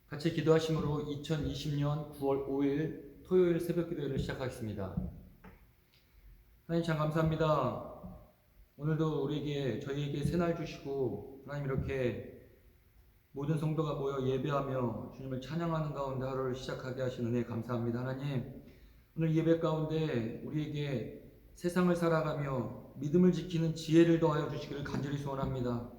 같이 기도하심으로 2020년 9월 5일 토요일 새벽 기도회를 시작하겠습니다. 하나님 참 감사합니다. 오늘도 저희에게 새날 주시고 하나님 이렇게 모든 성도가 모여 예배하며 주님을 찬양하는 가운데 하루를 시작하게 하신 은혜 감사합니다. 하나님 오늘 예배 가운데 우리에게 세상을 살아가며 믿음을 지키는 지혜를 더하여 주시기를 간절히 소원합니다.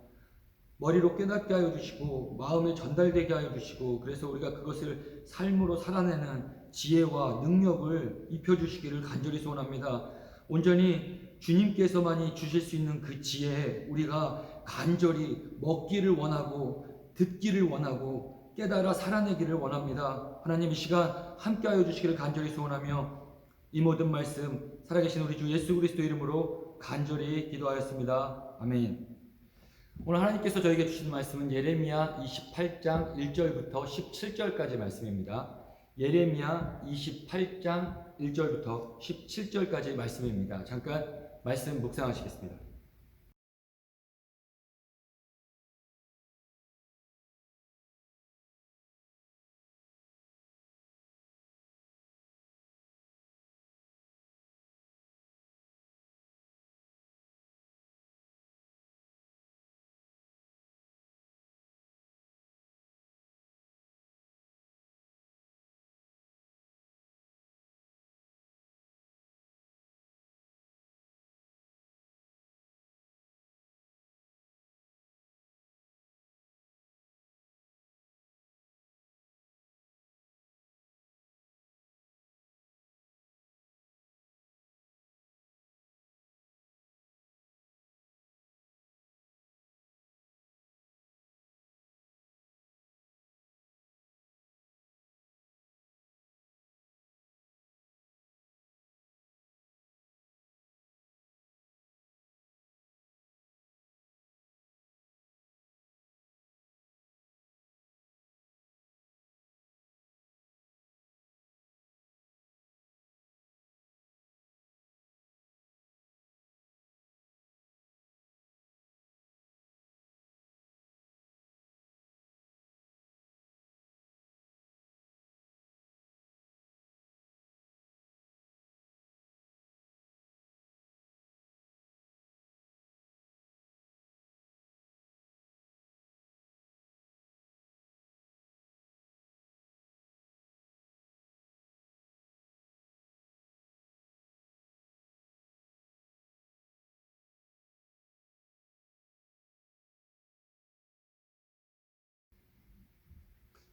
머리로 깨닫게 하여 주시고 마음에 전달되게 하여 주시고 그래서 우리가 그것을 삶으로 살아내는 지혜와 능력을 입혀주시기를 간절히 소원합니다. 온전히 주님께서만이 주실 수 있는 그 지혜에 우리가 간절히 먹기를 원하고 듣기를 원하고 깨달아 살아내기를 원합니다. 하나님 이 시간 함께 하여 주시기를 간절히 소원하며 이 모든 말씀 살아계신 우리 주 예수 그리스도 이름으로 간절히 기도하였습니다. 아멘. 오늘 하나님께서 저에게 주신 말씀은 예레미야 28장 1절부터 17절까지 말씀입니다. 예레미야 28장 1절부터 17절까지 말씀입니다. 잠깐 말씀 묵상하시겠습니다.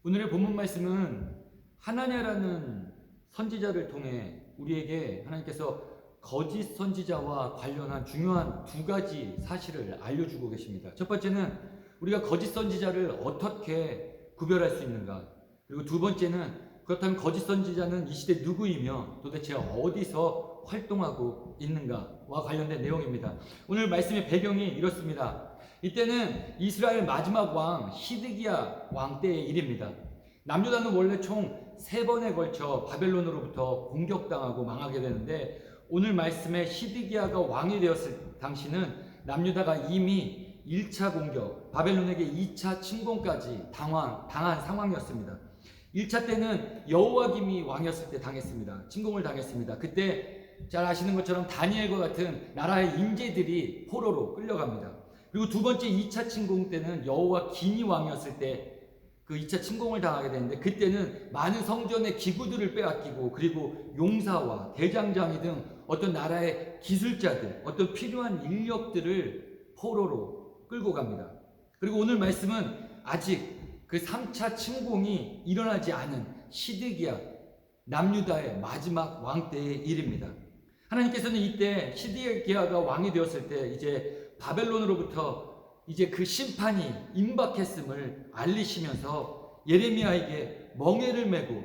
오늘의 본문 말씀은 하나냐라는 선지자를 통해 우리에게 하나님께서 거짓 선지자와 관련한 중요한 두 가지 사실을 알려주고 계십니다. 첫 번째는 우리가 거짓 선지자를 어떻게 구별할 수 있는가, 그리고 두 번째는 그렇다면 거짓 선지자는 이 시대 누구이며 도대체 어디서 활동하고 있는가와 관련된 내용입니다. 오늘 말씀의 배경이 이렇습니다. 이때는 이스라엘 마지막 왕 시드기야 왕 때의 일입니다. 남유다는 원래 총 3번에 걸쳐 바벨론으로부터 공격당하고 망하게 되는데, 오늘 말씀에 시드기야가 왕이 되었을 당시는 남유다가 이미 1차 공격, 바벨론에게 2차 침공까지 당한 상황이었습니다. 1차 때는 여호와김이 왕이었을 때 당했습니다. 침공을 당했습니다. 그때 잘 아시는 것처럼 다니엘과 같은 나라의 인재들이 포로로 끌려갑니다. 그리고 두 번째 2차 침공 때는 여호와긴이 왕이었을 때 그 2차 침공을 당하게 되는데, 그때는 많은 성전의 기구들을 빼앗기고 그리고 용사와 대장장이 등 어떤 나라의 기술자들, 어떤 필요한 인력들을 포로로 끌고 갑니다. 그리고 오늘 말씀은 아직 그 3차 침공이 일어나지 않은 시드기야 남유다의 마지막 왕 때의 일입니다. 하나님께서는 이때 시드기야가 왕이 되었을 때 이제 바벨론으로부터 이제 그 심판이 임박했음을 알리시면서 예레미야에게 멍에를 메고,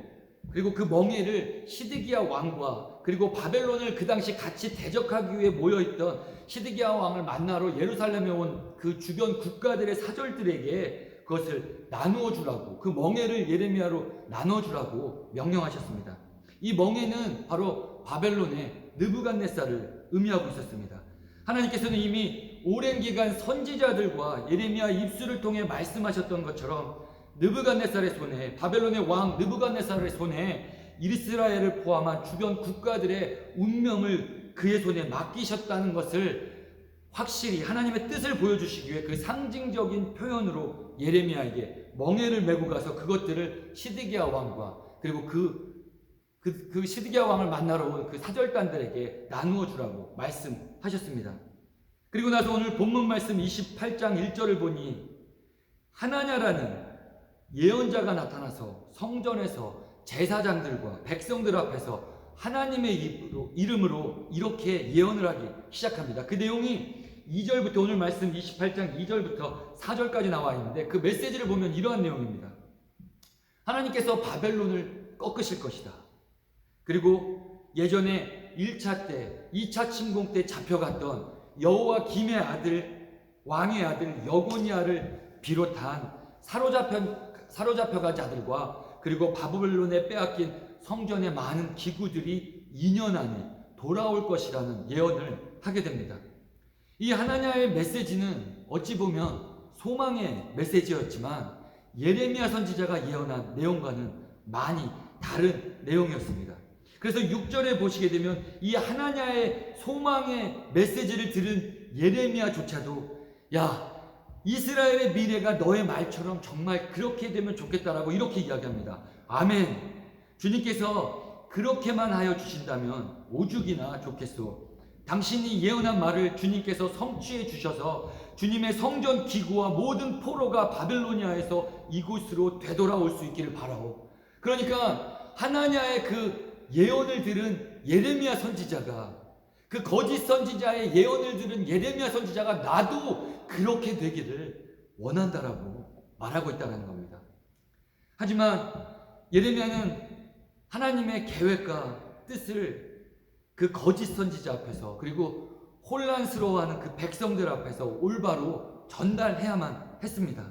그리고 그 멍에를 시드기야 왕과 그리고 바벨론을 그 당시 같이 대적하기 위해 모여있던 시드기야 왕을 만나러 예루살렘에 온 그 주변 국가들의 사절들에게 그것을 나누어 주라고, 그 멍에를 예레미야로 나눠 주라고 명령하셨습니다. 이 멍에는 바로 바벨론의 느부갓네살을 의미하고 있었습니다. 하나님께서는 이미 오랜 기간 선지자들과 예레미야 입술을 통해 말씀하셨던 것처럼 느부갓네살의 손에, 바벨론의 왕 느부갓네살의 손에 이스라엘을 포함한 주변 국가들의 운명을 그의 손에 맡기셨다는 것을 확실히 하나님의 뜻을 보여주시기 위해 그 상징적인 표현으로 예레미야에게 멍에를 메고 가서 그것들을 시드기야 왕과 그리고 그 시드기야 왕을 만나러 온 그 사절단들에게 나누어 주라고 말씀하셨습니다. 그리고 나서 오늘 본문 말씀 28장 1절을 보니 하나냐라는 예언자가 나타나서 성전에서 제사장들과 백성들 앞에서 하나님의 이름으로 이렇게 예언을 하기 시작합니다. 그 내용이 2절부터 오늘 말씀 28장 2절부터 4절까지 나와 있는데 그 메시지를 보면 이러한 내용입니다. 하나님께서 바벨론을 꺾으실 것이다. 그리고 예전에 1차 때 2차 침공 때 잡혀갔던 여호와 김의 아들 왕의 아들 여고니아를 비롯한 사로잡혀간 자들과 그리고 바벨론에 빼앗긴 성전의 많은 기구들이 2년 안에 돌아올 것이라는 예언을 하게 됩니다. 이 하나냐의 메시지는 어찌 보면 소망의 메시지였지만 예레미야 선지자가 예언한 내용과는 많이 다른 내용이었습니다. 그래서 6절에 보시게 되면 이 하나냐의 소망의 메시지를 들은 예레미야조차도 야, 이스라엘의 미래가 너의 말처럼 정말 그렇게 되면 좋겠다라고 이렇게 이야기합니다. 아멘. 주님께서 그렇게만 하여 주신다면 오죽이나 좋겠소. 당신이 예언한 말을 주님께서 성취해 주셔서 주님의 성전 기구와 모든 포로가 바벨로니아에서 이곳으로 되돌아올 수 있기를 바라오. 그러니까 하나냐의 그 예언을 들은 예레미야 선지자가, 그 거짓 선지자의 예언을 들은 예레미야 선지자가 나도 그렇게 되기를 원한다라고 말하고 있다는 겁니다. 하지만 예레미야는 하나님의 계획과 뜻을 그 거짓 선지자 앞에서 그리고 혼란스러워하는 그 백성들 앞에서 올바로 전달해야만 했습니다.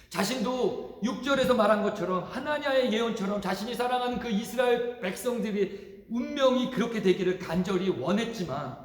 자신도 6절에서 말한 것처럼 하나냐의 예언처럼 자신이 사랑하는 그 이스라엘 백성들이 운명이 그렇게 되기를 간절히 원했지만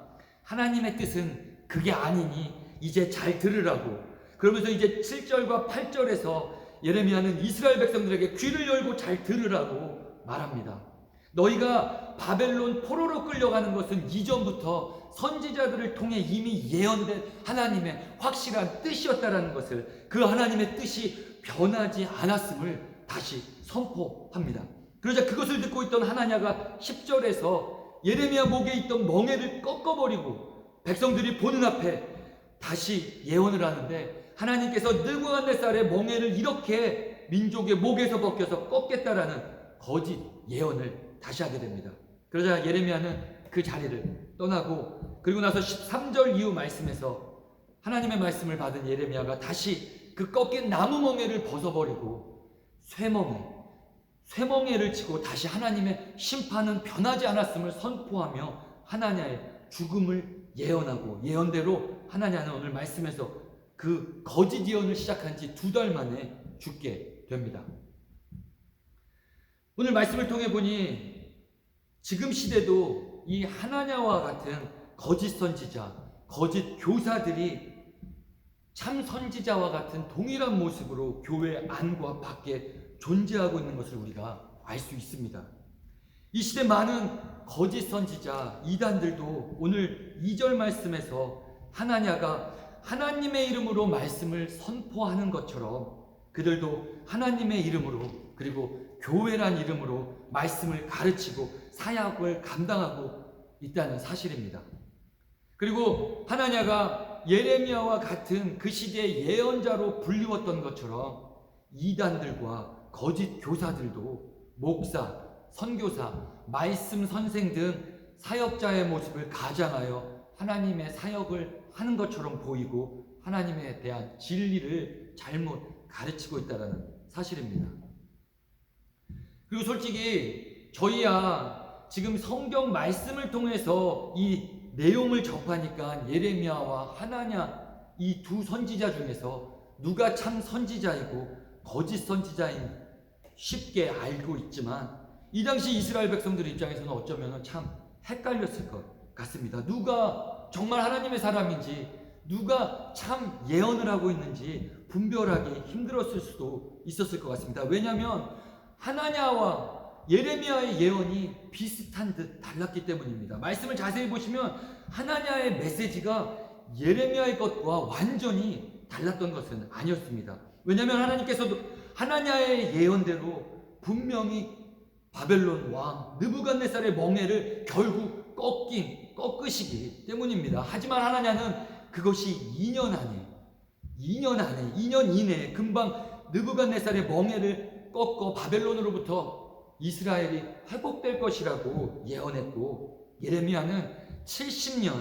하나님의 뜻은 그게 아니니 이제 잘 들으라고, 그러면서 이제 7절과 8절에서 예레미야는 이스라엘 백성들에게 귀를 열고 잘 들으라고 말합니다. 너희가 바벨론 포로로 끌려가는 것은 이전부터 선지자들을 통해 이미 예언된 하나님의 확실한 뜻이었다라는 것을, 그 하나님의 뜻이 변하지 않았음을 다시 선포합니다. 그러자 그것을 듣고 있던 하나냐가 10절에서 예레미야 목에 있던 멍에를 꺾어버리고 백성들이 보는 앞에 다시 예언을 하는데 하나님께서 느부갓네살의 멍에를 이렇게 민족의 목에서 벗겨서 꺾겠다라는 거짓 예언을 다시 하게 됩니다. 그러자 예레미야는 그 자리를 떠나고, 그리고 나서 13절 이후 말씀에서 하나님의 말씀을 받은 예레미야가 다시 그 꺾인 나무 멍에를 벗어버리고 쇠멍에를 치고 다시 하나님의 심판은 변하지 않았음을 선포하며 하나냐의 죽음을 예언하고, 예언대로 하나냐는 오늘 말씀에서 그 거짓 예언을 시작한 지 2달 만에 죽게 됩니다. 오늘 말씀을 통해 보니 지금 시대도 이 하나냐와 같은 거짓 선지자, 거짓 교사들이 참 선지자와 같은 동일한 모습으로 교회 안과 밖에 존재하고 있는 것을 우리가 알 수 있습니다. 이 시대 많은 거짓 선지자, 이단들도 오늘 2절 말씀에서 하나냐가 하나님의 이름으로 말씀을 선포하는 것처럼 그들도 하나님의 이름으로 그리고 교회란 이름으로 말씀을 가르치고 사역을 감당하고 있다는 사실입니다. 그리고 하나냐가 예레미야와 같은 그 시대의 예언자로 불리웠던 것처럼 이단들과 거짓 교사들도 목사, 선교사, 말씀 선생 등 사역자의 모습을 가장하여 하나님의 사역을 하는 것처럼 보이고 하나님에 대한 진리를 잘못 가르치고 있다는 사실입니다. 그리고 솔직히 저희야 지금 성경 말씀을 통해서 이 내용을 접하니까 예레미야와 하나냐 이 두 선지자 중에서 누가 참 선지자이고 거짓 선지자인 쉽게 알고 있지만 이 당시 이스라엘 백성들 입장에서는 어쩌면 참 헷갈렸을 것 같습니다. 누가 정말 하나님의 사람인지, 누가 참 예언을 하고 있는지 분별하기 힘들었을 수도 있었을 것 같습니다. 왜냐하면 하나냐와 예레미야의 예언이 비슷한 듯 달랐기 때문입니다. 말씀을 자세히 보시면 하나냐의 메시지가 예레미야의 것과 완전히 달랐던 것은 아니었습니다. 왜냐하면 하나님께서도 하나냐의 예언대로 분명히 바벨론 왕 느부갓네살의 멍에를 결국 꺾으시기 때문입니다. 하지만 하나냐는 그것이 2년 이내에 금방 느부갓네살의 멍에를 꺾어 바벨론으로부터 이스라엘이 회복될 것이라고 예언했고, 예레미야는 70년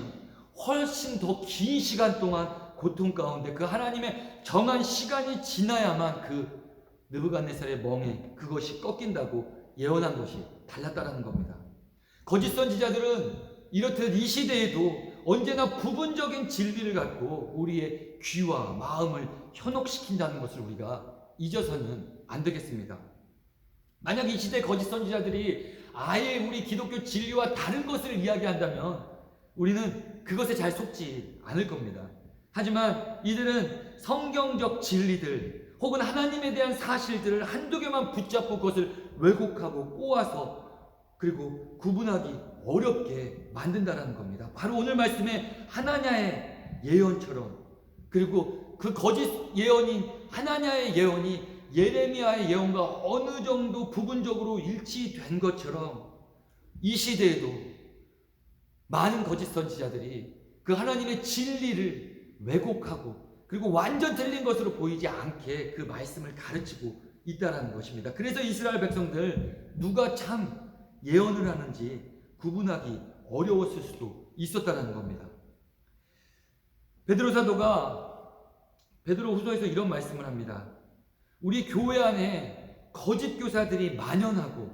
훨씬 더 긴 시간 동안 고통 가운데 그 하나님의 정한 시간이 지나야만 그 느부갓네살의 멍에 그것이 꺾인다고 예언한 것이 달랐다라는 겁니다. 거짓 선지자들은 이렇듯 이 시대에도 언제나 부분적인 진리를 갖고 우리의 귀와 마음을 현혹시킨다는 것을 우리가 잊어서는 안 되겠습니다. 만약 이 시대 거짓 선지자들이 아예 우리 기독교 진리와 다른 것을 이야기한다면 우리는 그것에 잘 속지 않을 겁니다. 하지만 이들은 성경적 진리들 혹은 하나님에 대한 사실들을 한두 개만 붙잡고 그것을 왜곡하고 꼬아서 그리고 구분하기 어렵게 만든다라는 겁니다. 바로 오늘 말씀에 하나냐의 예언처럼, 그리고 그 거짓 예언인 하나냐의 예언이 예레미야의 예언과 어느 정도 부분적으로 일치된 것처럼 이 시대에도 많은 거짓 선지자들이 그 하나님의 진리를 왜곡하고 그리고 완전 틀린 것으로 보이지 않게 그 말씀을 가르치고 있다는 것입니다. 그래서 이스라엘 백성들 누가 참 예언을 하는지 구분하기 어려웠을 수도 있었다는 겁니다. 베드로 사도가 베드로 후서에서 이런 말씀을 합니다. 우리 교회 안에 거짓 교사들이 만연하고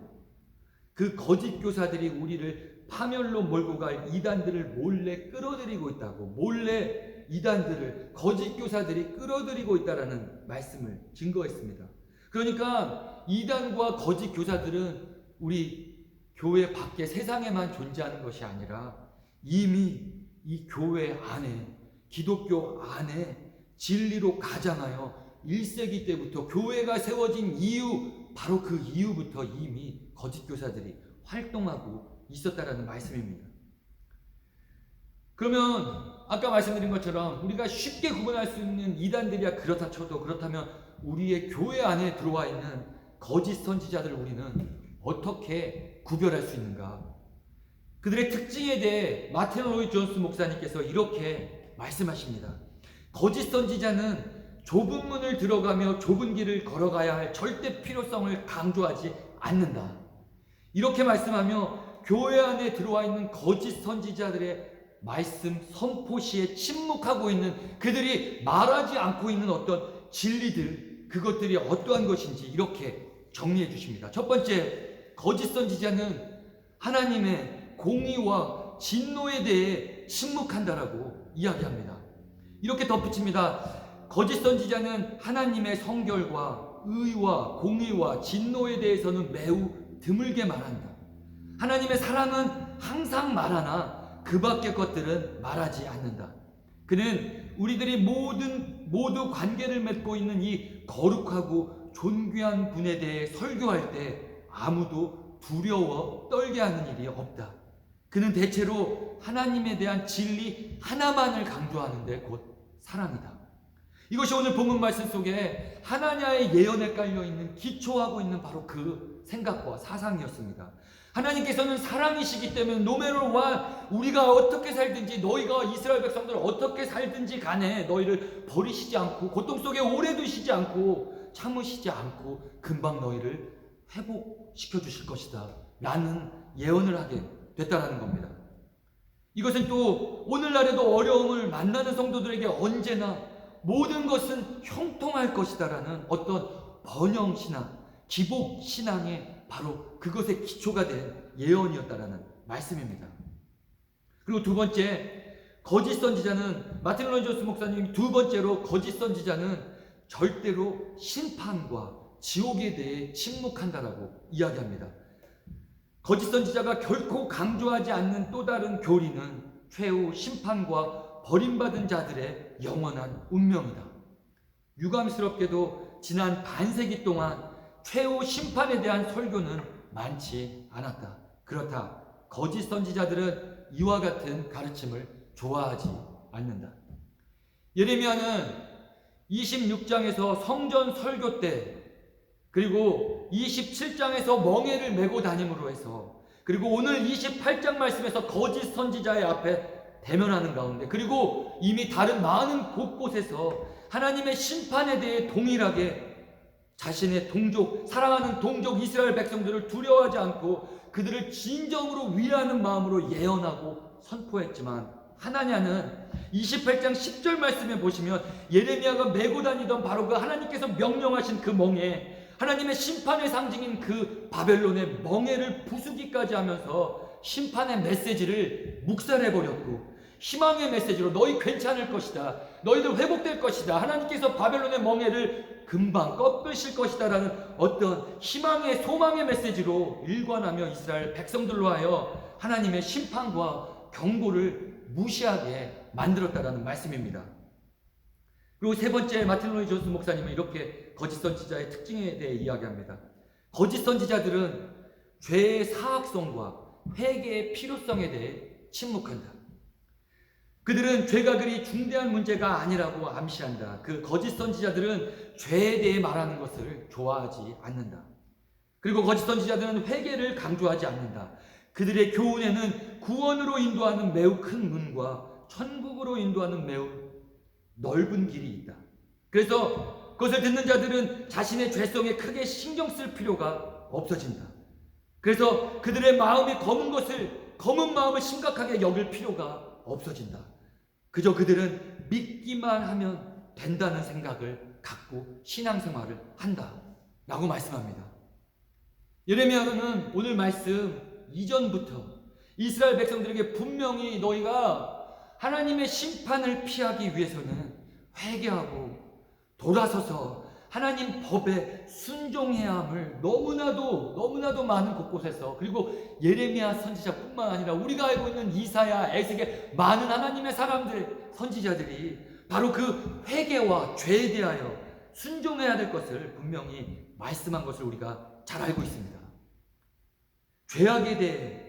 그 거짓 교사들이 우리를 파멸로 몰고 갈 이단들을 몰래 끌어들이고 있다고, 몰래 이단들을 거짓 교사들이 끌어들이고 있다라는 말씀을 증거했습니다. 그러니까 이단과 거짓 교사들은 우리 교회 밖에 세상에만 존재하는 것이 아니라 이미 이 교회 안에, 기독교 안에 진리로 가장하여 1세기 때부터 교회가 세워진 이후, 바로 그 이후부터 이미 거짓 교사들이 활동하고 있었다라는 말씀입니다. 그러면 아까 말씀드린 것처럼 우리가 쉽게 구분할 수 있는 이단들이야 그렇다 쳐도, 그렇다면 우리의 교회 안에 들어와 있는 거짓 선지자들 우리는 어떻게 구별할 수 있는가? 그들의 특징에 대해 마틴 로이드 존스 목사님께서 이렇게 말씀하십니다. 거짓 선지자는 좁은 문을 들어가며 좁은 길을 걸어가야 할 절대 필요성을 강조하지 않는다. 이렇게 말씀하며 교회 안에 들어와 있는 거짓 선지자들의 말씀 선포시에 침묵하고 있는, 그들이 말하지 않고 있는 어떤 진리들, 그것들이 어떠한 것인지 이렇게 정리해 주십니다. 첫 번째, 거짓 선지자는 하나님의 공의와 진노에 대해 침묵한다라고 이야기합니다. 이렇게 덧붙입니다. 거짓 선지자는 하나님의 성결과 의와 공의와 진노에 대해서는 매우 드물게 말한다. 하나님의 사랑은 항상 말하나 그 밖의 것들은 말하지 않는다. 그는 우리들이 모두 관계를 맺고 있는 이 거룩하고 존귀한 분에 대해 설교할 때 아무도 두려워 떨게 하는 일이 없다. 그는 대체로 하나님에 대한 진리 하나만을 강조하는데 곧 사랑이다. 이것이 오늘 본문 말씀 속에 하나냐의 예언에 깔려있는, 기초하고 있는 바로 그 생각과 사상이었습니다. 하나님께서는 사랑이시기 때문에 no matter what, 우리가 어떻게 살든지, 너희가 이스라엘 백성들 어떻게 살든지 간에 너희를 버리시지 않고 고통 속에 오래 두시지 않고 참으시지 않고 금방 너희를 회복시켜 주실 것이다 라는 예언을 하게 됐다라는 겁니다. 이것은 또 오늘날에도 어려움을 만나는 성도들에게 언제나 모든 것은 형통할 것이다라는 어떤 번영신앙, 기복신앙의 바로 그것의 기초가 된 예언이었다라는 말씀입니다. 그리고 두 번째, 거짓 선지자는, 마틴 로이드 존스 목사님 두 번째로 거짓 선지자는 절대로 심판과 지옥에 대해 침묵한다라고 이야기합니다. 거짓 선지자가 결코 강조하지 않는 또 다른 교리는 최후 심판과 버림받은 자들의 영원한 운명이다. 유감스럽게도 지난 반세기 동안 최후 심판에 대한 설교는 많지 않았다. 그렇다. 거짓 선지자들은 이와 같은 가르침을 좋아하지 않는다. 예레미야는 26장에서 성전 설교 때, 그리고 27장에서 멍에를 메고 다님으로 해서, 그리고 오늘 28장 말씀에서 거짓 선지자의 앞에 대면하는 가운데, 그리고 이미 다른 많은 곳곳에서 하나님의 심판에 대해 동일하게 자신의 동족, 사랑하는 동족 이스라엘 백성들을 두려워하지 않고 그들을 진정으로 위하는 마음으로 예언하고 선포했지만, 하나냐는 28장 10절 말씀에 보시면 예레미야가 메고 다니던 바로 그 하나님께서 명령하신 그 멍에, 하나님의 심판의 상징인 그 바벨론의 멍에를 부수기까지 하면서 심판의 메시지를 묵살해버렸고, 희망의 메시지로 너희 괜찮을 것이다, 너희들 회복될 것이다, 하나님께서 바벨론의 멍에를 금방 꺾으실 것이다 라는 어떤 희망의 소망의 메시지로 일관하며 이스라엘 백성들로 하여 하나님의 심판과 경고를 무시하게 만들었다라는 말씀입니다. 그리고 세 번째, 마틴 로이 존스 목사님은 이렇게 거짓 선지자의 특징에 대해 이야기합니다. 거짓 선지자들은 죄의 사악성과 회개의 필요성에 대해 침묵한다. 그들은 죄가 그리 중대한 문제가 아니라고 암시한다. 그 거짓 선지자들은 죄에 대해 말하는 것을 좋아하지 않는다. 그리고 거짓 선지자들은 회개를 강조하지 않는다. 그들의 교훈에는 구원으로 인도하는 매우 큰 문과 천국으로 인도하는 매우 넓은 길이 있다. 그래서 그것을 듣는 자들은 자신의 죄성에 크게 신경 쓸 필요가 없어진다. 그래서 그들의 마음이 검은 마음을 심각하게 여길 필요가 없어진다. 그저 그들은 믿기만 하면 된다는 생각을 갖고 신앙생활을 한다 라고 말씀합니다. 예레미야는 오늘 말씀 이전부터 이스라엘 백성들에게 분명히 너희가 하나님의 심판을 피하기 위해서는 회개하고 돌아서서 하나님 법에 순종해야 함을 너무나도 많은 곳곳에서, 그리고 예레미야 선지자뿐만 아니라 우리가 알고 있는 이사야, 에스겔, 많은 하나님의 사람들, 선지자들이 바로 그 회개와 죄에 대하여 순종해야 될 것을 분명히 말씀한 것을 우리가 잘 알고 있습니다. 죄악에 대해,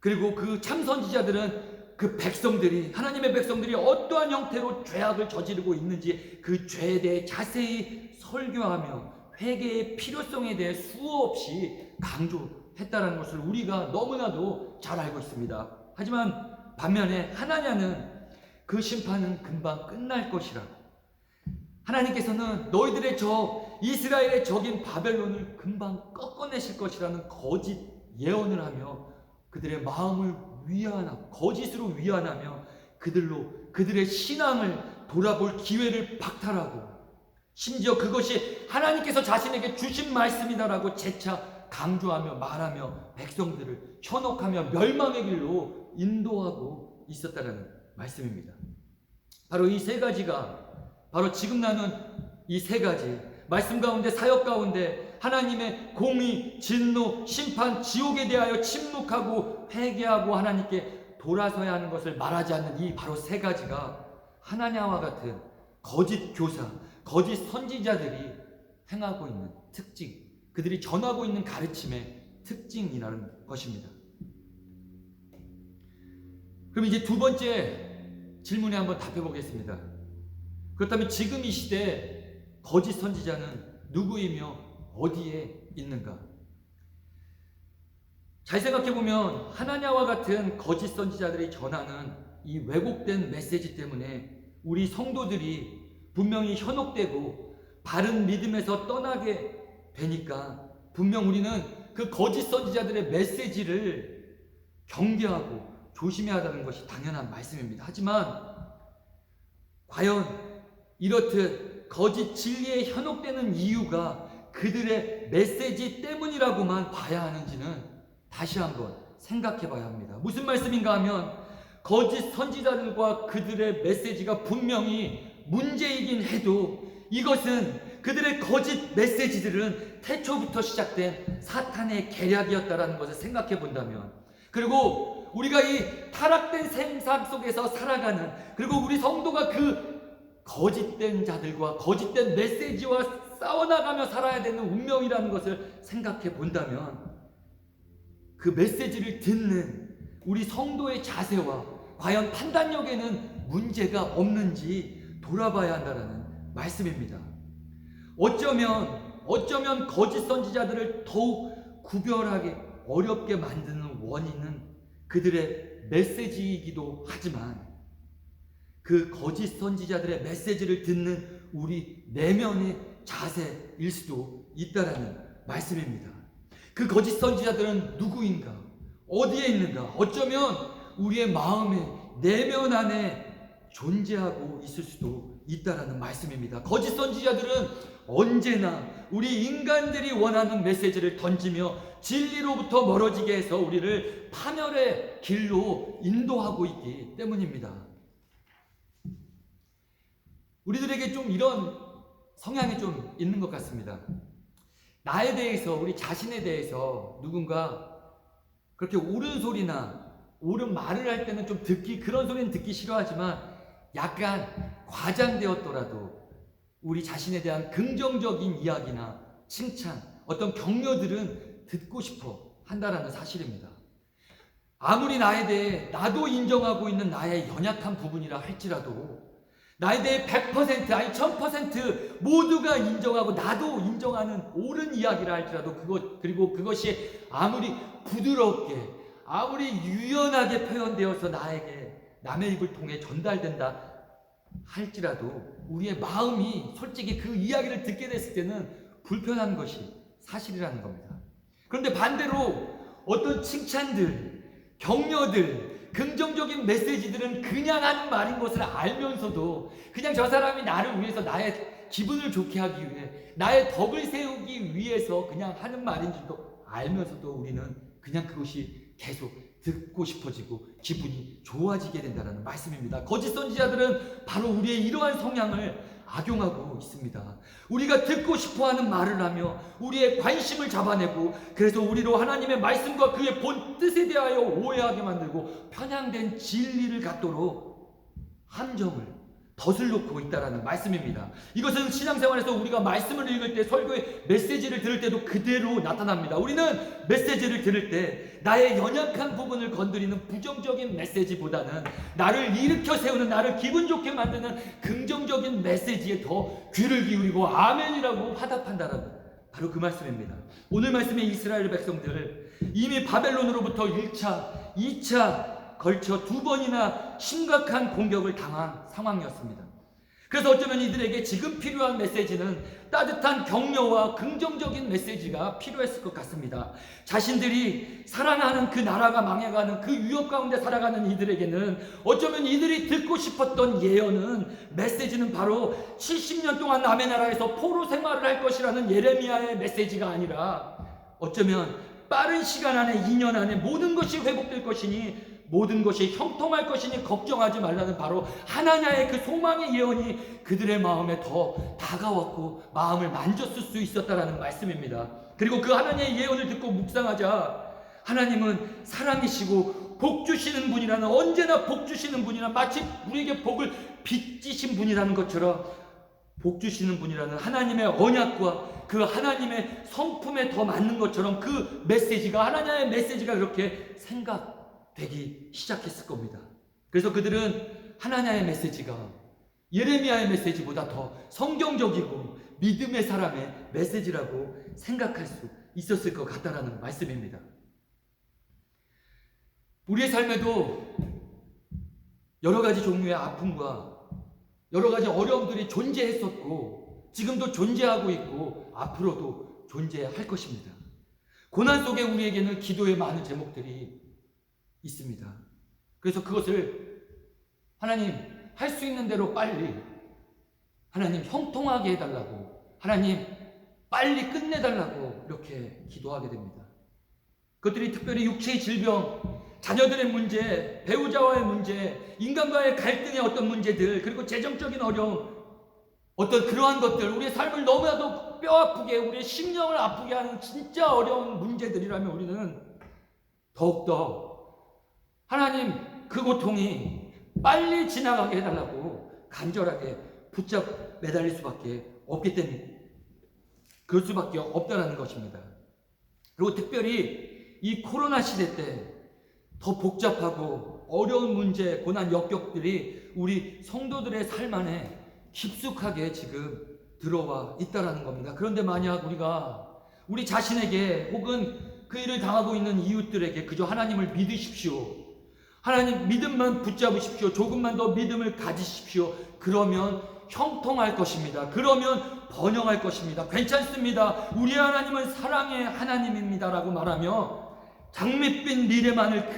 그리고 그 참선지자들은 그 백성들이, 하나님의 백성들이 어떠한 형태로 죄악을 저지르고 있는지 그 죄에 대해 자세히 설교하며 회개의 필요성에 대해 수없이 강조했다는 것을 우리가 너무나도 잘 알고 있습니다. 하지만 반면에 하나냐는 그 심판은 금방 끝날 것이라고, 하나님께서는 너희들의 적, 이스라엘의 적인 바벨론을 금방 꺾어내실 것이라는 거짓 예언을 하며 그들의 마음을 거짓으로 위안하며 그들의 신앙을 돌아볼 기회를 박탈하고, 심지어 그것이 하나님께서 자신에게 주신 말씀이다라고 재차 강조하며 말하며 백성들을 현혹하며 멸망의 길로 인도하고 있었다는 말씀입니다. 바로 이 세 가지가, 바로 지금 나눈 이 세 가지 말씀 가운데, 사역 가운데 하나님의 공의, 진노, 심판, 지옥에 대하여 침묵하고 회개하고 하나님께 돌아서야 하는 것을 말하지 않는 이 바로 세 가지가 하나냐와 같은 거짓 교사, 거짓 선지자들이 행하고 있는 특징, 그들이 전하고 있는 가르침의 특징이라는 것입니다. 그럼 이제 두 번째 질문에 한번 답해 보겠습니다. 그렇다면 지금 이 시대에 거짓 선지자는 누구이며 어디에 있는가? 잘 생각해보면 하나냐와 같은 거짓 선지자들이 전하는 이 왜곡된 메시지 때문에 우리 성도들이 분명히 현혹되고 바른 믿음에서 떠나게 되니까 분명 우리는 그 거짓 선지자들의 메시지를 경계하고 조심해야 한다는 것이 당연한 말씀입니다. 하지만 과연 이렇듯 거짓 진리에 현혹되는 이유가 그들의 메시지 때문이라고만 봐야 하는지는 다시 한번 생각해 봐야 합니다. 무슨 말씀인가 하면 거짓 선지자들과 그들의 메시지가 분명히 문제이긴 해도 이것은 그들의 거짓 메시지들은 태초부터 시작된 사탄의 계략이었다라는 것을 생각해 본다면, 그리고 우리가 이 타락된 생산 속에서 살아가는, 그리고 우리 성도가 그 거짓된 자들과 거짓된 메시지와 싸워나가며 살아야 되는 운명이라는 것을 생각해 본다면, 그 메시지를 듣는 우리 성도의 자세와 과연 판단력에는 문제가 없는지 돌아봐야 한다는 말씀입니다. 어쩌면 거짓 선지자들을 더욱 구별하기 어렵게 만드는 원인은 그들의 메시지이기도 하지만, 그 거짓 선지자들의 메시지를 듣는 우리 내면의 자세일 수도 있다라는 말씀입니다. 그 거짓 선지자들은 누구인가? 어디에 있는가? 어쩌면 우리의 마음의 내면 안에 존재하고 있을 수도 있다라는 말씀입니다. 거짓 선지자들은 언제나 우리 인간들이 원하는 메시지를 던지며 진리로부터 멀어지게 해서 우리를 파멸의 길로 인도하고 있기 때문입니다. 우리들에게 좀 이런 성향이 좀 있는 것 같습니다. 나에 대해서, 우리 자신에 대해서 누군가 그렇게 옳은 소리나 옳은 말을 할 때는 좀 그런 소리는 듣기 싫어하지만, 약간 과장되었더라도 우리 자신에 대한 긍정적인 이야기나 칭찬, 어떤 격려들은 듣고 싶어 한다라는 사실입니다. 아무리 나에 대해 나도 인정하고 있는 나의 연약한 부분이라 할지라도, 나에 대해 100% 아니 1000% 모두가 인정하고 나도 인정하는 옳은 이야기라 할지라도, 그리고 그것이 아무리 부드럽게, 아무리 유연하게 표현되어서 나에게 남의 입을 통해 전달된다 할지라도, 우리의 마음이 솔직히 그 이야기를 듣게 됐을 때는 불편한 것이 사실이라는 겁니다. 그런데 반대로 어떤 칭찬들, 격려들, 긍정적인 메시지들은 그냥 하는 말인 것을 알면서도, 그냥 저 사람이 나를 위해서, 나의 기분을 좋게 하기 위해, 나의 덕을 세우기 위해서 그냥 하는 말인 줄도 알면서도 우리는 그냥 그것이 계속 듣고 싶어지고 기분이 좋아지게 된다는 말씀입니다. 거짓 선지자들은 바로 우리의 이러한 성향을 악용하고 있습니다. 우리가 듣고 싶어하는 말을 하며 우리의 관심을 잡아내고, 그래서 우리로 하나님의 말씀과 그의 본 뜻에 대하여 오해하게 만들고 편향된 진리를 갖도록 함정을 덫을 놓고 있다라는 말씀입니다. 이것은 신앙생활에서 우리가 말씀을 읽을 때, 설교의 메시지를 들을 때도 그대로 나타납니다. 우리는 메시지를 들을 때 나의 연약한 부분을 건드리는 부정적인 메시지보다는 나를 일으켜 세우는, 나를 기분 좋게 만드는 긍정적인 메시지에 더 귀를 기울이고 아멘이라고 화답한다라는, 바로 그 말씀입니다. 오늘 말씀의 이스라엘 백성들, 이미 바벨론으로부터 1차, 2차 걸쳐 2번이나 심각한 공격을 당한 상황이었습니다. 그래서 어쩌면 이들에게 지금 필요한 메시지는 따뜻한 격려와 긍정적인 메시지가 필요했을 것 같습니다. 자신들이 사랑하는 그 나라가 망해가는 그 위협 가운데 살아가는 이들에게는 어쩌면 이들이 듣고 싶었던 예언은, 메시지는 바로 70년 동안 남의 나라에서 포로 생활을 할 것이라는 예레미야의 메시지가 아니라, 어쩌면 빠른 시간 안에, 2년 안에 모든 것이 회복될 것이니, 모든 것이 형통할 것이니 걱정하지 말라는 바로 하나냐의 그 소망의 예언이 그들의 마음에 더 다가왔고 마음을 만졌을 수 있었다라는 말씀입니다. 그리고 그 하나냐의 예언을 듣고 묵상하자, 하나님은 사랑이시고 복 주시는 분이라는, 언제나 복 주시는 분이라, 마치 우리에게 복을 빚지신 분이라는 것처럼 복 주시는 분이라는 하나님의 언약과 그 하나님의 성품에 더 맞는 것처럼, 그 메시지가, 하나냐의 메시지가 그렇게 생각되기 시작했을 겁니다. 그래서 그들은 하나냐의 메시지가 예레미야의 메시지보다 더 성경적이고 믿음의 사람의 메시지라고 생각할 수 있었을 것 같다라는 말씀입니다. 우리의 삶에도 여러 가지 종류의 아픔과 여러 가지 어려움들이 존재했었고, 지금도 존재하고 있고, 앞으로도 존재할 것입니다. 고난 속에 우리에게는 기도의 많은 제목들이 있습니다. 그래서 그것을 하나님, 할 수 있는 대로 빨리, 하나님 형통하게 해달라고, 하나님 빨리 끝내달라고 이렇게 기도하게 됩니다. 그것들이 특별히 육체의 질병, 자녀들의 문제, 배우자와의 문제, 인간과의 갈등의 어떤 문제들, 그리고 재정적인 어려움, 어떤 그러한 것들, 우리의 삶을 너무나도 뼈아프게, 우리의 심령을 아프게 하는 진짜 어려운 문제들이라면 우리는 더욱더 하나님 그 고통이 빨리 지나가게 해달라고 간절하게 붙잡 매달릴 수밖에 없기 때문에 그럴 수밖에 없다는 것입니다. 그리고 특별히 이 코로나 시대 때 더 복잡하고 어려운 문제, 고난, 역경들이 우리 성도들의 삶 안에 깊숙하게 지금 들어와 있다는 겁니다. 그런데 만약 우리가 우리 자신에게 혹은 그 일을 당하고 있는 이웃들에게 그저 하나님을 믿으십시오, 하나님 믿음만 붙잡으십시오, 조금만 더 믿음을 가지십시오, 그러면 형통할 것입니다. 그러면 번영할 것입니다. 괜찮습니다. 우리 하나님은 사랑의 하나님입니다 라고 말하며 장밋빛 미래만을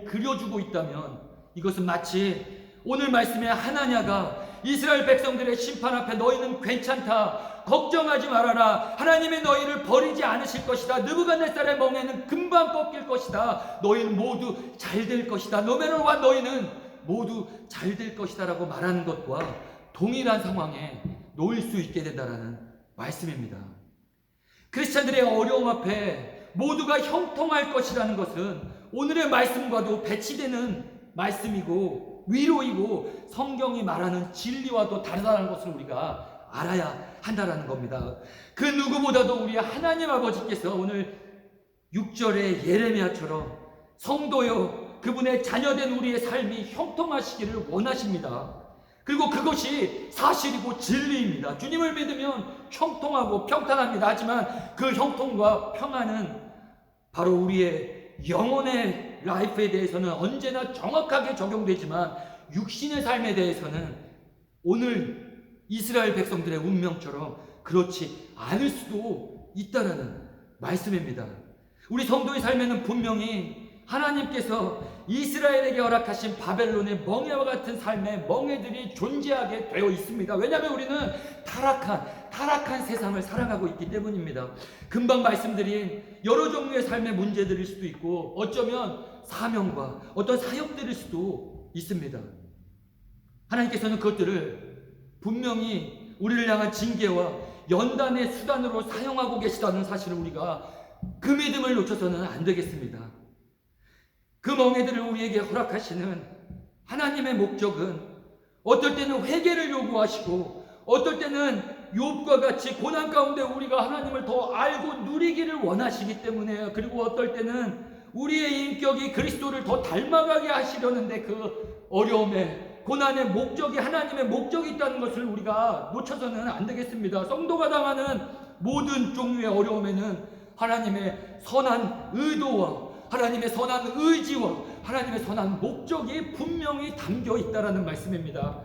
그려주고 있다면 이것은 마치 오늘 말씀의 하나냐가 이스라엘 백성들의 심판 앞에 너희는 괜찮다, 걱정하지 말아라, 하나님이 너희를 버리지 않으실 것이다, 느부갓네살의 멍에는 금방 꺾일 것이다, 너희는 모두 잘 될 것이다, 노메노와 너희는 모두 잘 될 것이다 라고 말하는 것과 동일한 상황에 놓일 수 있게 된다는 말씀입니다. 크리스찬들의 어려움 앞에 모두가 형통할 것이라는 것은 오늘의 말씀과도 배치되는 말씀이고 위로이고 성경이 말하는 진리와도 다르다는 것을 우리가 알아야 한다는 겁니다. 그 누구보다도 우리 하나님 아버지께서 오늘 6절의 예레미야처럼 성도요, 그분의 자녀된 우리의 삶이 형통하시기를 원하십니다. 그리고 그것이 사실이고 진리입니다. 주님을 믿으면 형통하고 평탄합니다. 하지만 그 형통과 평안은 바로 우리의 영혼의 라이프에 대해서는 언제나 정확하게 적용되지만 육신의 삶에 대해서는 오늘 이스라엘 백성들의 운명처럼 그렇지 않을 수도 있다는 말씀입니다. 우리 성도의 삶에는 분명히 하나님께서 이스라엘에게 허락하신 바벨론의 멍에와 같은 삶의 멍에들이 존재하게 되어 있습니다. 왜냐하면 우리는 타락한 세상을 살아가고 있기 때문입니다. 금방 말씀드린 여러 종류의 삶의 문제들일 수도 있고 어쩌면 사명과 어떤 사역들일 수도 있습니다. 하나님께서는 그것들을 분명히 우리를 향한 징계와 연단의 수단으로 사용하고 계시다는 사실을 우리가 그 믿음을 놓쳐서는 안 되겠습니다. 그 멍에들을 우리에게 허락하시는 하나님의 목적은 어떨 때는 회개를 요구하시고 어떨 때는 욥과 같이 고난 가운데 우리가 하나님을 더 알고 누리기를 원하시기 때문에, 그리고 어떨 때는 우리의 인격이 그리스도를 더 닮아가게 하시려는데 그 어려움에 고난의 목적이 하나님의 목적이 있다는 것을 우리가 놓쳐서는 안 되겠습니다. 성도가 당하는 모든 종류의 어려움에는 하나님의 선한 의도와 하나님의 선한 의지와 하나님의 선한 목적이 분명히 담겨 있다라는 말씀입니다.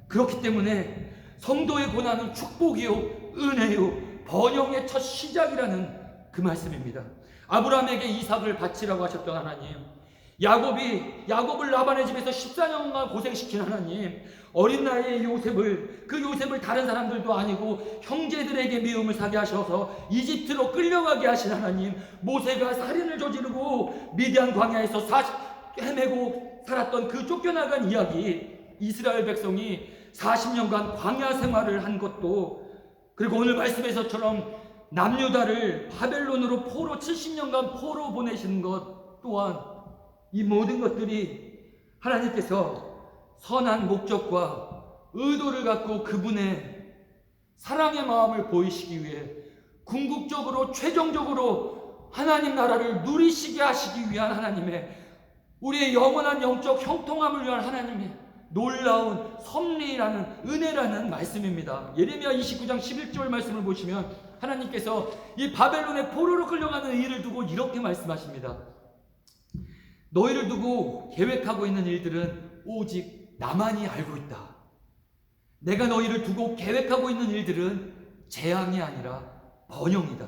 그렇기 때문에 성도의 고난은 축복이요, 은혜요, 번영의 첫 시작이라는 그 말씀입니다. 아브라함에게 이삭을 바치라고 하셨던 하나님, 야곱을 라반의 집에서 14년간 고생시킨 하나님, 어린 나이에 요셉을 다른 사람들도 아니고 형제들에게 미움을 사게 하셔서 이집트로 끌려가게 하신 하나님, 모세가 살인을 저지르고 미디안 광야에서 헤매고 살았던 그 쫓겨나간 이야기, 이스라엘 백성이 40년간 광야 생활을 한 것도, 그리고 오늘 말씀에서처럼 남유다를 바벨론으로 70년간 포로 보내신 것 또한, 이 모든 것들이 하나님께서 선한 목적과 의도를 갖고 그분의 사랑의 마음을 보이시기 위해 궁극적으로 최종적으로 하나님 나라를 누리시게 하시기 위한 하나님의, 우리의 영원한 영적 형통함을 위한 하나님의 놀라운 섭리라는 은혜라는 말씀입니다. 예레미야 29장 11절 말씀을 보시면 하나님께서 이 바벨론의 포로로 끌려가는 일을 두고 이렇게 말씀하십니다. 너희를 두고 계획하고 있는 일들은 오직 나만이 알고 있다. 내가 너희를 두고 계획하고 있는 일들은 재앙이 아니라 번영이다.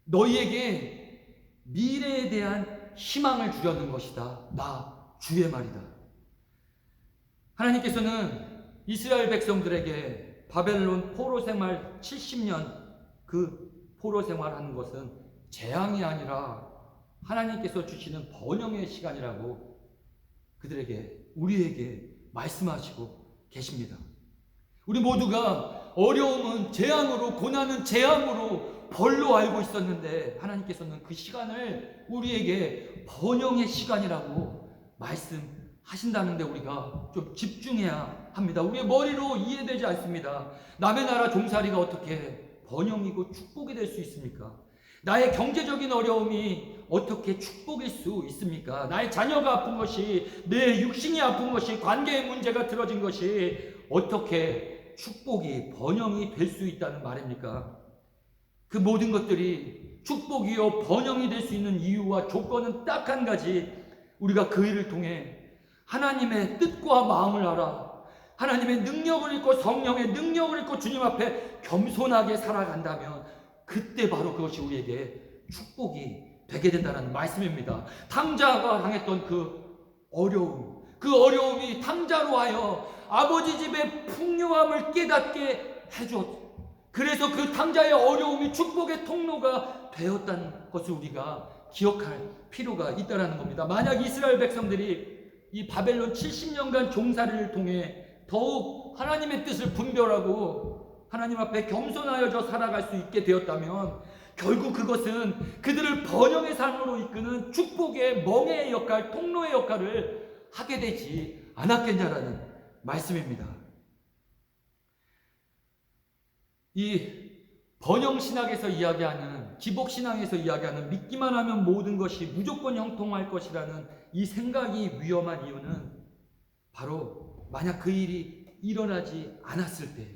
너희에게 미래에 대한 희망을 주려는 것이다. 나 주의 말이다. 하나님께서는 이스라엘 백성들에게 바벨론 포로 생활 70년 그 포로 생활하는 것은 재앙이 아니라 하나님께서 주시는 번영의 시간이라고 우리에게 말씀하시고 계십니다. 우리 모두가 어려움은 재앙으로, 고난은 재앙으로 벌로 알고 있었는데 하나님께서는 그 시간을 우리에게 번영의 시간이라고 말씀하신다는데 우리가 좀 집중해야 합니다. 우리의 머리로 이해되지 않습니다. 남의 나라 종살이가 어떻게 번영이고 축복이 될 수 있습니까? 나의 경제적인 어려움이 어떻게 축복일 수 있습니까? 나의 자녀가 아픈 것이, 내 육신이 아픈 것이, 관계의 문제가 틀어진 것이 어떻게 축복이 번영이 될 수 있다는 말입니까? 그 모든 것들이 축복이요 번영이 될 수 있는 이유와 조건은 딱 한 가지, 우리가 그 일을 통해 하나님의 뜻과 마음을 알아 하나님의 능력을 읽고 성령의 능력을 읽고 주님 앞에 겸손하게 살아간다면 그때 바로 그것이 우리에게 축복이 되게 된다는 말씀입니다. 탕자가 당했던 그 어려움이 탕자로 하여 아버지 집의 풍요함을 깨닫게 해주었다. 그래서 그 탕자의 어려움이 축복의 통로가 되었다는 것을 우리가 기억할 필요가 있다는 겁니다. 만약 이스라엘 백성들이 이 바벨론 70년간 종살이를 통해 더욱 하나님의 뜻을 분별하고 하나님 앞에 겸손하여져 살아갈 수 있게 되었다면 결국 그것은 그들을 번영의 삶으로 이끄는 축복의 멍에의 역할, 통로의 역할을 하게 되지 않았겠냐라는 말씀입니다. 이 번영신학에서 이야기하는, 기복신앙에서 이야기하는 믿기만 하면 모든 것이 무조건 형통할 것이라는 이 생각이 위험한 이유는 바로 만약 그 일이 일어나지 않았을 때,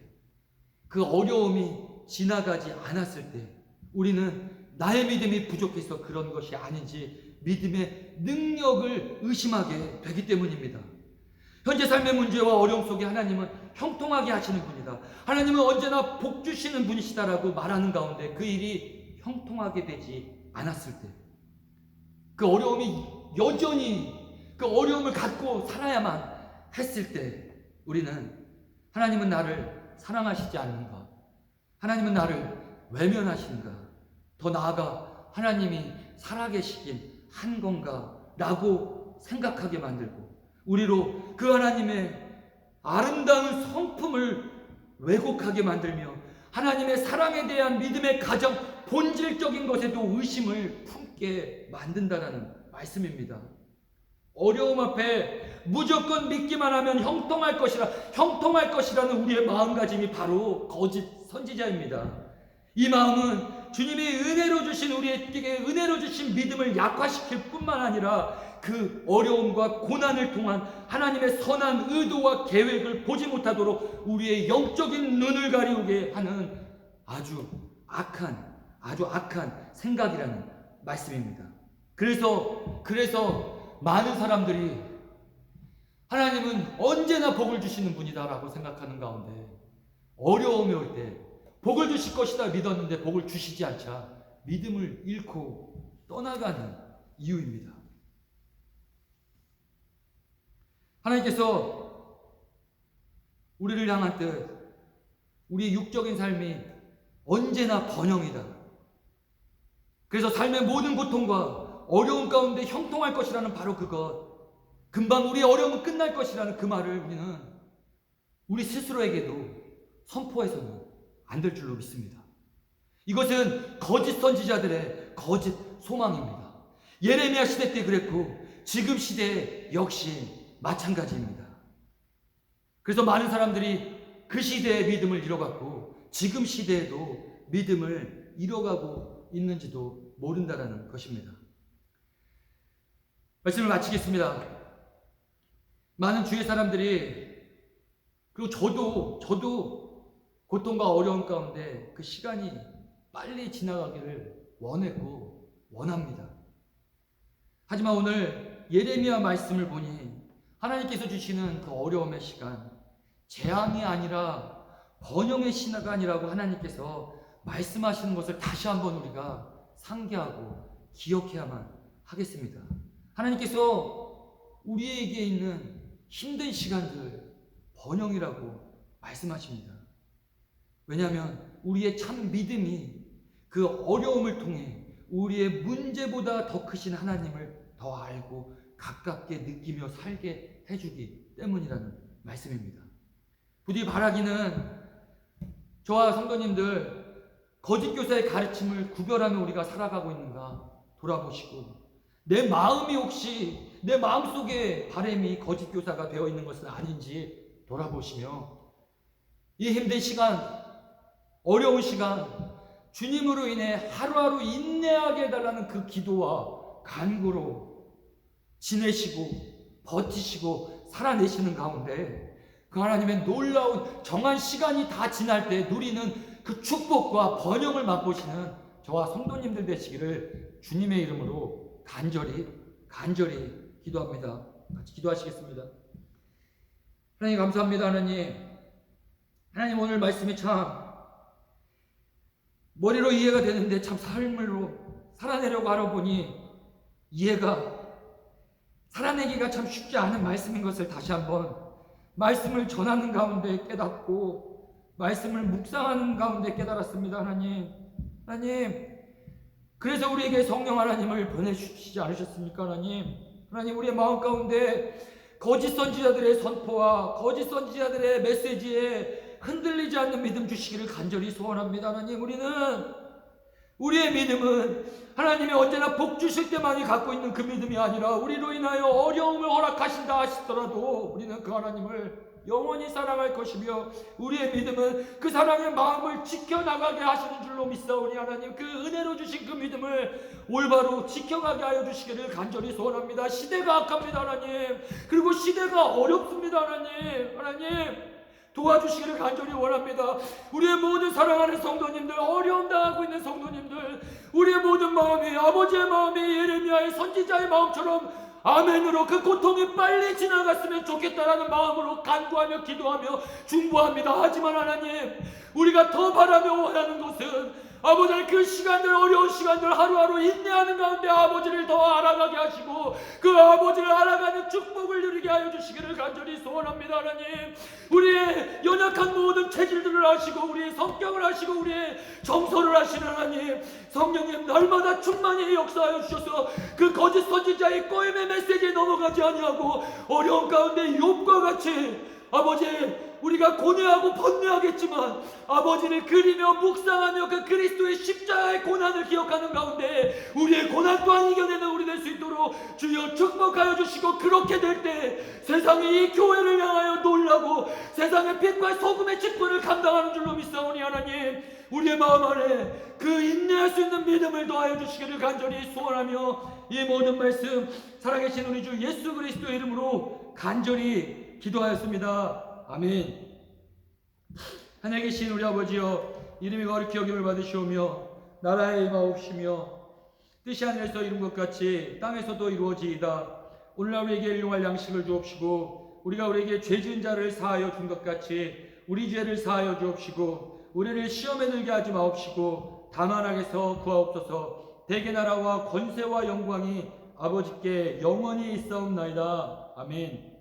그 어려움이 지나가지 않았을 때 우리는 나의 믿음이 부족해서 그런 것이 아닌지 믿음의 능력을 의심하게 되기 때문입니다. 현재 삶의 문제와 어려움 속에 하나님은 형통하게 하시는 분이다. 하나님은 언제나 복 주시는 분이시다라고 말하는 가운데 그 일이 형통하게 되지 않았을 때, 그 어려움이 여전히 그 어려움을 갖고 살아야만 했을 때 우리는 하나님은 나를 사랑하시지 않는가? 하나님은 나를 외면하시는가? 더 나아가 하나님이 살아계시긴 한 건가? 라고 생각하게 만들고 우리로 그 하나님의 아름다운 성품을 왜곡하게 만들며 하나님의 사랑에 대한 믿음의 가장 본질적인 것에도 의심을 품게 만든다는 말씀입니다. 어려움 앞에 무조건 믿기만 하면 형통할 것이라는 우리의 마음가짐이 바로 거짓 선지자입니다. 이 마음은 주님이 은혜로 주신 우리에게 은혜로 주신 믿음을 약화시킬 뿐만 아니라 그 어려움과 고난을 통한 하나님의 선한 의도와 계획을 보지 못하도록 우리의 영적인 눈을 가리우게 하는 아주 악한 생각이라는 말씀입니다. 그래서 많은 사람들이 하나님은 언제나 복을 주시는 분이다라고 생각하는 가운데 어려움이 올 때 복을 주실 것이다 믿었는데 복을 주시지 않자 믿음을 잃고 떠나가는 이유입니다. 하나님께서 우리를 향한 뜻, 우리의 육적인 삶이 언제나 번영이다. 그래서 삶의 모든 고통과 어려움 가운데 형통할 것이라는 바로 그것, 금방 우리의 어려움은 끝날 것이라는 그 말을 우리는 우리 스스로에게도 선포해서는 안 될 줄로 믿습니다. 이것은 거짓 선지자들의 거짓 소망입니다. 예레미야 시대 때 그랬고 지금 시대 역시 마찬가지입니다. 그래서 많은 사람들이 그 시대의 믿음을 잃어갔고 지금 시대에도 믿음을 잃어가고 있는지도 모른다라는 것입니다. 말씀을 마치겠습니다. 많은 주의 사람들이, 그리고 저도 고통과 어려움 가운데 그 시간이 빨리 지나가기를 원했고 원합니다. 하지만 오늘 예레미야 말씀을 보니 하나님께서 주시는 그 어려움의 시간, 재앙이 아니라 번영의 시간이라고 하나님께서 말씀하시는 것을 다시 한번 우리가 상기하고 기억해야만 하겠습니다. 하나님께서 우리에게 있는 힘든 시간들 번영이라고 말씀하십니다. 왜냐하면 우리의 참 믿음이 그 어려움을 통해 우리의 문제보다 더 크신 하나님을 더 알고 가깝게 느끼며 살게 해주기 때문이라는 말씀입니다. 부디 바라기는 저와 성도님들 거짓 교사의 가르침을 구별하며 우리가 살아가고 있는가 돌아보시고 내 마음이 혹시 내 마음속에 바람이 거짓 교사가 되어 있는 것은 아닌지 돌아보시며 이 힘든 시간, 어려운 시간, 주님으로 인해 하루하루 인내하게 해달라는 그 기도와 간구로 지내시고 버티시고 살아내시는 가운데 그 하나님의 놀라운 정한 시간이 다 지날 때 누리는 그 축복과 번영을 맛보시는 저와 성도님들 되시기를 주님의 이름으로 간절히 기도합니다. 같이 기도하시겠습니다. 하나님 감사합니다. 하나님 오늘 말씀이 참 머리로 이해가 되는데 참 삶으로 살아내려고 하러 보니 살아내기가 참 쉽지 않은 말씀인 것을 다시 한번 말씀을 전하는 가운데 깨닫고 말씀을 묵상하는 가운데 깨달았습니다. 하나님 그래서 우리에게 성령 하나님을 보내주시지 않으셨습니까? 하나님 우리의 마음 가운데 거짓 선지자들의 선포와 거짓 선지자들의 메시지에 흔들리지 않는 믿음 주시기를 간절히 소원합니다. 하나님 우리의 믿음은 하나님이 언제나 복 주실 때만이 갖고 있는 그 믿음이 아니라 우리로 인하여 어려움을 허락하신다 하시더라도 우리는 그 하나님을 영원히 사랑할 것이며 우리의 믿음은 그 사랑의 마음을 지켜나가게 하시는 줄로 믿사오니 하나님 그 은혜로 주신 그 믿음을 올바로 지켜가게 하여 주시기를 간절히 소원합니다. 시대가 악합니다. 하나님 그리고 시대가 어렵습니다. 하나님 도와주시기를 간절히 원합니다. 우리의 모든 사랑하는 성도님들, 어려움 당하고 있는 성도님들, 우리의 모든 마음이 아버지의 마음이 예레미야의 선지자의 마음처럼 아멘으로 그 고통이 빨리 지나갔으면 좋겠다라는 마음으로 간구하며 기도하며 중보합니다. 하지만 하나님 우리가 더 바라며 원하는 것은 아버지 그 시간들 어려운 시간들 하루하루 인내하는 가운데 아버지를 더 알아가게 하시고 그 아버지를 알아가는 축복을 누리게 하여 주시기를 간절히 소원합니다. 하나님 우리의 연약한 모든 체질들을 아시고 우리의 성격을 아시고 우리의 정서를 아시는 하나님 성령님 날마다 충만히 역사하여 주셔서 그 거짓 선지자의 꼬임의 메시지에 넘어가지 아니하고 어려운 가운데 욥과 같이 아버지 우리가 고뇌하고 번뇌하겠지만 아버지를 그리며 묵상하며 그 그리스도의 십자가의 고난을 기억하는 가운데 우리의 고난 또한 이겨내는 우리 될 수 있도록 주여 축복하여 주시고 그렇게 될 때 세상이 이 교회를 향하여 놀라고 세상의 빛과 소금의 직분을 감당하는 줄로 믿사오니 하나님 우리의 마음 안에 그 인내할 수 있는 믿음을 더하여 주시기를 간절히 소원하며 이 모든 말씀 살아계신 우리 주 예수 그리스도의 이름으로 간절히 기도하였습니다. 아멘. 하늘에 계신 우리 아버지여 이름이 거룩히 여김을 받으시오며 나라에 임하옵시며 뜻이 하늘에서 이룬 것 같이 땅에서도 이루어지이다. 오늘날 우리에게 일용할 양식을 주옵시고 우리가 우리에게 죄 지은 자를 사하여 준 것 같이 우리 죄를 사하여 주옵시고 우리를 시험에 들게 하지 마옵시고 다만 악에서 구하옵소서. 대개 나라와 권세와 영광이 아버지께 영원히 있사옵나이다. 아멘.